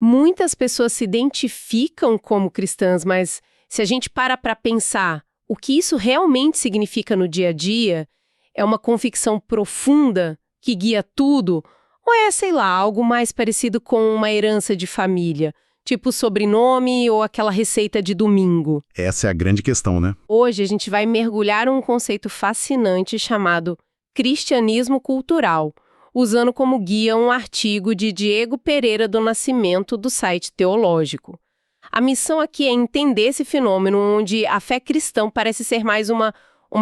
Muitas pessoas se identificam como cristãs, mas se a gente para pensar o que isso realmente significa no dia a dia, é uma convicção profunda que guia tudo? Ou é, sei lá, algo mais parecido com uma herança de família, tipo sobrenome ou aquela receita de domingo? Essa é a grande questão, né? Hoje a gente vai mergulhar num conceito fascinante chamado cristianismo cultural, usando como guia um artigo de Diego Pereira do Nascimento do site Teológico. A missão aqui é entender esse fenômeno onde a fé cristã parece ser mais uma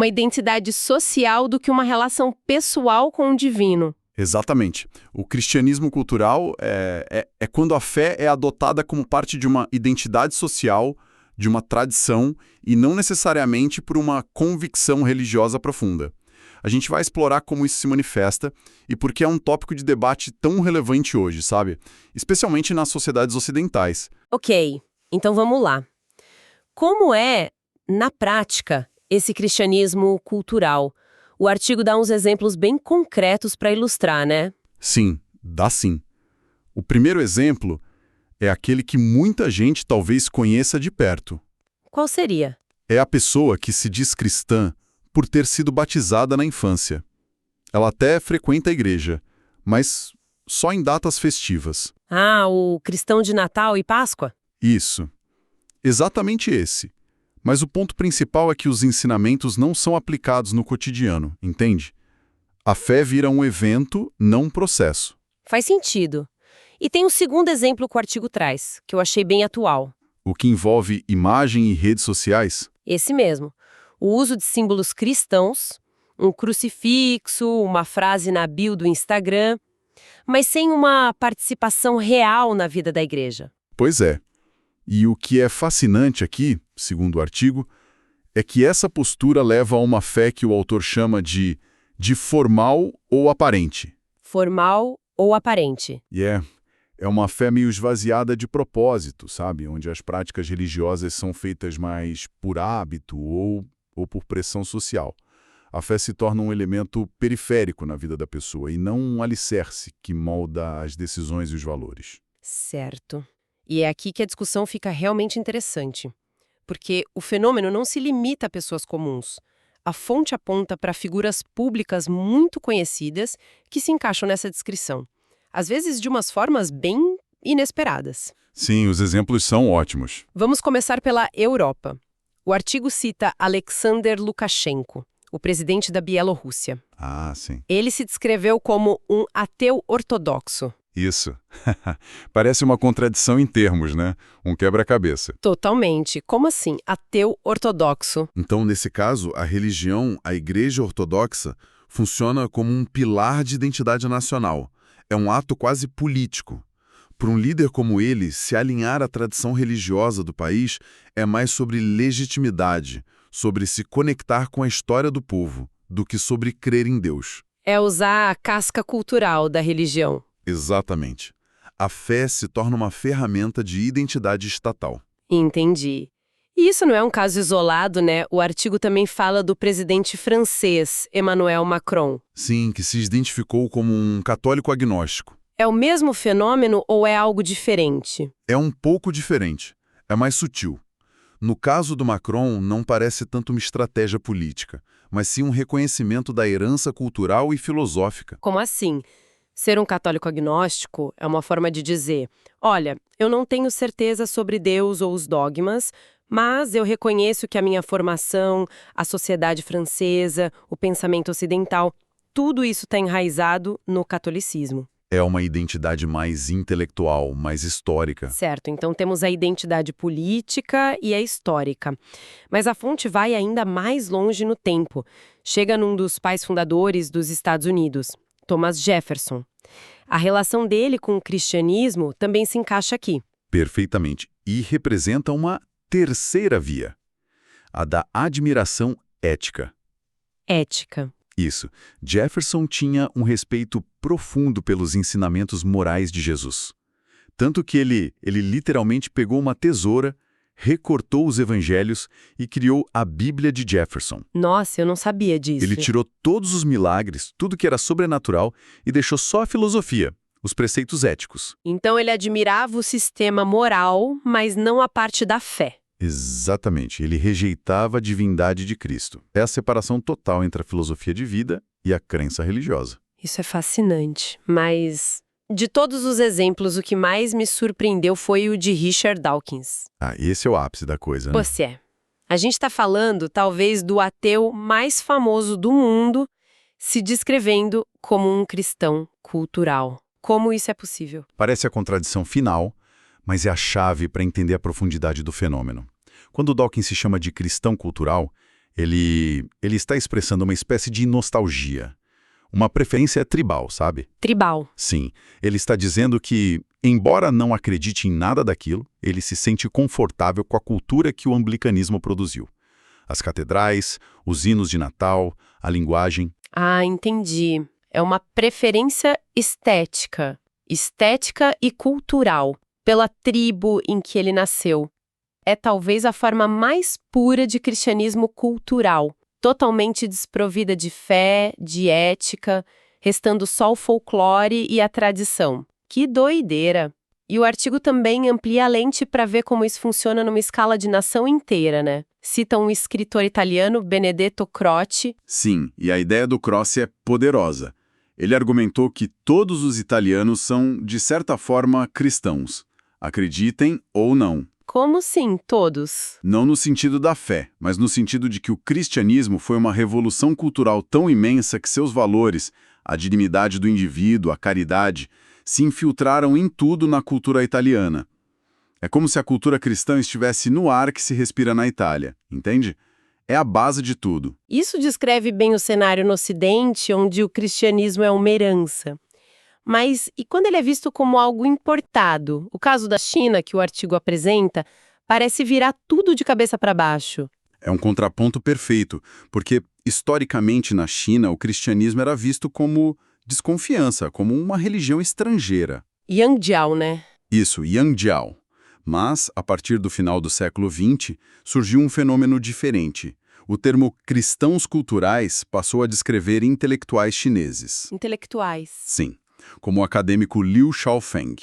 identidade social do que uma relação pessoal com o divino. Exatamente. O cristianismo cultural é quando a fé é adotada como parte de uma identidade social, de uma tradição, e não necessariamente por uma convicção religiosa profunda. A gente vai explorar como isso se manifesta e por que é um tópico de debate tão relevante hoje, sabe? Especialmente nas sociedades ocidentais. Ok, então vamos lá. Como é, na prática, esse cristianismo cultural? O artigo dá uns exemplos bem concretos para ilustrar, né? Sim, dá sim. O primeiro exemplo é aquele que muita gente talvez conheça de perto. Qual seria? É a pessoa que se diz cristã por ter sido batizada na infância. Ela até frequenta a igreja, mas só em datas festivas. Ah, o cristão de Natal e Páscoa? Isso. Exatamente esse. Mas o ponto principal é que os ensinamentos não são aplicados no cotidiano, entende? A fé vira um evento, não um processo. Faz sentido. E tem um segundo exemplo que o artigo traz, que eu achei bem atual. O que envolve imagem e redes sociais? Esse mesmo. O uso de símbolos cristãos, um crucifixo, uma frase na bio do Instagram, mas sem uma participação real na vida da igreja. Pois é. E o que é fascinante aqui, segundo o artigo, é que essa postura leva a uma fé que o autor chama de formal ou aparente. Formal ou aparente. E é uma fé meio esvaziada de propósito, sabe? Onde as práticas religiosas são feitas mais por hábito ou por pressão social. A fé se torna um elemento periférico na vida da pessoa e não um alicerce que molda as decisões e os valores. Certo. E é aqui que a discussão fica realmente interessante. Porque o fenômeno não se limita a pessoas comuns. A fonte aponta para figuras públicas muito conhecidas que se encaixam nessa descrição. Às vezes de umas formas bem inesperadas. Sim, os exemplos são ótimos. Vamos começar pela Europa. O artigo cita Alexander Lukashenko, o presidente da Bielorrússia. Ah, sim. Ele se descreveu como um ateu ortodoxo. Isso. Parece uma contradição em termos, né? Um quebra-cabeça. Totalmente. Como assim, ateu ortodoxo? Então, nesse caso, a religião, a Igreja Ortodoxa, funciona como um pilar de identidade nacional. É um ato quase político. Para um líder como ele, se alinhar à tradição religiosa do país é mais sobre legitimidade, sobre se conectar com a história do povo, do que sobre crer em Deus. É usar a casca cultural da religião. Exatamente. A fé se torna uma ferramenta de identidade estatal. Entendi. E isso não é um caso isolado, né? O artigo também fala do presidente francês, Emmanuel Macron. Sim, que se identificou como um católico agnóstico. É o mesmo fenômeno ou é algo diferente? É um pouco diferente. É mais sutil. No caso do Macron, não parece tanto uma estratégia política, mas sim um reconhecimento da herança cultural e filosófica. Como assim? Ser um católico agnóstico é uma forma de dizer: olha, eu não tenho certeza sobre Deus ou os dogmas, mas eu reconheço que a minha formação, a sociedade francesa, o pensamento ocidental, tudo isso está enraizado no catolicismo. É uma identidade mais intelectual, mais histórica. Certo, então temos a identidade política e a histórica. Mas a fonte vai ainda mais longe no tempo. Chega num dos pais fundadores dos Estados Unidos, Thomas Jefferson. A relação dele com o cristianismo também se encaixa aqui. Perfeitamente. E representa uma terceira via, a da admiração ética. Ética. Isso. Jefferson tinha um respeito profundo pelos ensinamentos morais de Jesus. Tanto que ele literalmente pegou uma tesoura, recortou os evangelhos e criou a Bíblia de Jefferson. Nossa, eu não sabia disso. Ele tirou todos os milagres, tudo que era sobrenatural, e deixou só a filosofia, os preceitos éticos. Então ele admirava o sistema moral, mas não a parte da fé. Exatamente, ele rejeitava a divindade de Cristo. É a separação total entre a filosofia de vida e a crença religiosa. Isso é fascinante, mas de todos os exemplos, o que mais me surpreendeu foi o de Richard Dawkins. Ah, esse é o ápice da coisa, né? Pois é. A gente está falando, talvez, do ateu mais famoso do mundo, se descrevendo como um cristão cultural. Como isso é possível? Parece a contradição final, mas é a chave para entender a profundidade do fenômeno. Quando Dawkins se chama de cristão cultural, ele está expressando uma espécie de nostalgia. Uma preferência tribal, sabe? Tribal. Sim, ele está dizendo que, embora não acredite em nada daquilo, ele se sente confortável com a cultura que o anglicanismo produziu. As catedrais, os hinos de Natal, a linguagem. Ah, entendi. É uma preferência estética. Estética e cultural, pela tribo em que ele nasceu. É talvez a forma mais pura de cristianismo cultural, totalmente desprovida de fé, de ética, restando só o folclore e a tradição. Que doideira! E o artigo também amplia a lente para ver como isso funciona numa escala de nação inteira, né? Cita um escritor italiano, Benedetto Croce. Sim, e a ideia do Croce é poderosa. Ele argumentou que todos os italianos são, de certa forma, cristãos. Acreditem ou não. Como sim, todos? Não no sentido da fé, mas no sentido de que o cristianismo foi uma revolução cultural tão imensa que seus valores, a dignidade do indivíduo, a caridade, se infiltraram em tudo na cultura italiana. É como se a cultura cristã estivesse no ar que se respira na Itália, entende? É a base de tudo. Isso descreve bem o cenário no Ocidente, onde o cristianismo é uma herança. Mas e quando ele é visto como algo importado? O caso da China, que o artigo apresenta, parece virar tudo de cabeça para baixo. É um contraponto perfeito, porque, historicamente, na China, o cristianismo era visto como desconfiança, como uma religião estrangeira. Yangjiao, né? Isso, Yangjiao. Mas, a partir do final do século XX, surgiu um fenômeno diferente. O termo cristãos culturais passou a descrever intelectuais chineses. Intelectuais. Sim, como o acadêmico Liu Shaofeng.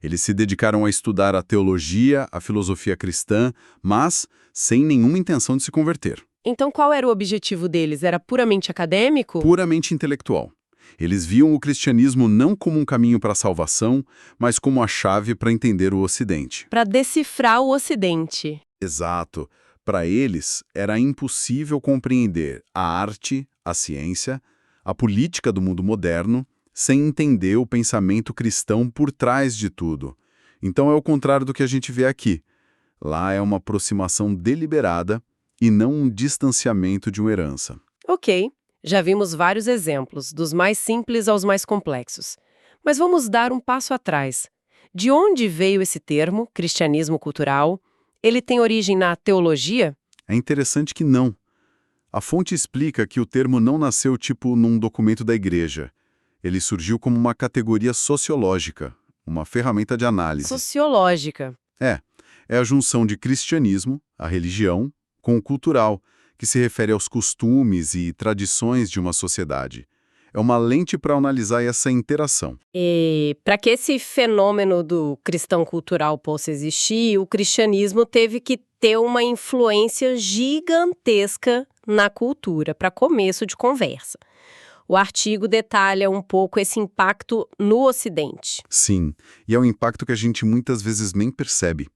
Eles se dedicaram a estudar a teologia, a filosofia cristã, mas sem nenhuma intenção de se converter. Então qual era o objetivo deles? Era puramente acadêmico? Puramente intelectual. Eles viam o cristianismo não como um caminho para a salvação, mas como a chave para entender o Ocidente. Para decifrar o Ocidente. Exato. Para eles, era impossível compreender a arte, a ciência, a política do mundo moderno, sem entender o pensamento cristão por trás de tudo. Então é o contrário do que a gente vê aqui. Lá é uma aproximação deliberada e não um distanciamento de uma herança. Ok, já vimos vários exemplos, dos mais simples aos mais complexos. Mas vamos dar um passo atrás. De onde veio esse termo, cristianismo cultural? Ele tem origem na teologia? É interessante que não. A fonte explica que o termo não nasceu tipo num documento da igreja. Ele surgiu como uma categoria sociológica, uma ferramenta de análise. Sociológica. É a junção de cristianismo, a religião, com o cultural, que se refere aos costumes e tradições de uma sociedade. É uma lente para analisar essa interação. E para que esse fenômeno do cristão cultural possa existir, o cristianismo teve que ter uma influência gigantesca na cultura, para começo de conversa. O artigo detalha um pouco esse impacto no Ocidente. Sim, e é um impacto que a gente muitas vezes nem percebe.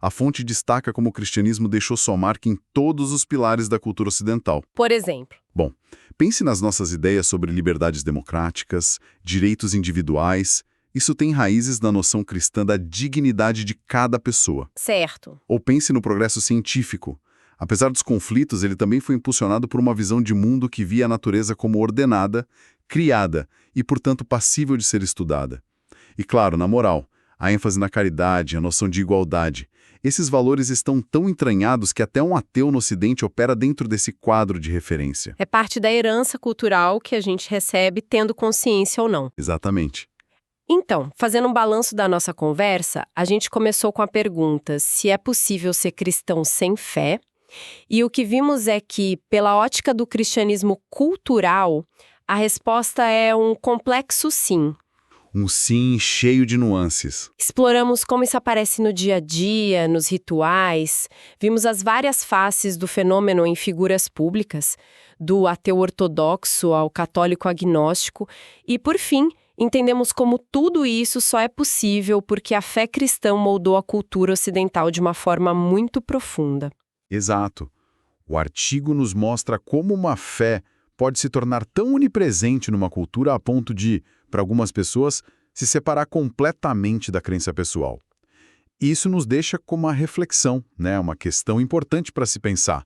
A fonte destaca como o cristianismo deixou sua marca em todos os pilares da cultura ocidental. Por exemplo, Bom, pense nas nossas ideias sobre liberdades democráticas, direitos individuais. Isso tem raízes na noção cristã da dignidade de cada pessoa. certo. Ou pense no progresso científico. Apesar dos conflitos, ele também foi impulsionado por uma visão de mundo que via a natureza como ordenada, criada e, portanto, passível de ser estudada. E, claro, na moral, a ênfase na caridade, a noção de igualdade. Esses valores estão tão entranhados que até um ateu no Ocidente opera dentro desse quadro de referência. É parte da herança cultural que a gente recebe tendo consciência ou não. Exatamente. Então, fazendo um balanço da nossa conversa, a gente começou com a pergunta se é possível ser cristão sem fé. E o que vimos é que, pela ótica do cristianismo cultural, a resposta é um complexo sim. Um sim cheio de nuances. Exploramos como isso aparece no dia a dia, nos rituais, vimos as várias faces do fenômeno em figuras públicas, do ateu ortodoxo ao católico agnóstico, e, por fim, entendemos como tudo isso só é possível porque a fé cristã moldou a cultura ocidental de uma forma muito profunda. Exato. O artigo nos mostra como uma fé pode se tornar tão onipresente numa cultura a ponto de, para algumas pessoas, se separar completamente da crença pessoal. Isso nos deixa com uma reflexão, né? Uma questão importante para se pensar.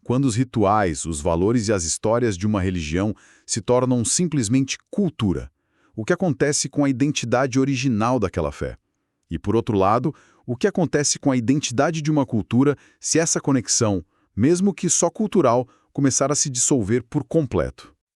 Quando os rituais, os valores e as histórias de uma religião se tornam simplesmente cultura, o que acontece com a identidade original daquela fé? E, por outro lado, o que acontece com a identidade de uma cultura se essa conexão, mesmo que só cultural, começar a se dissolver por completo?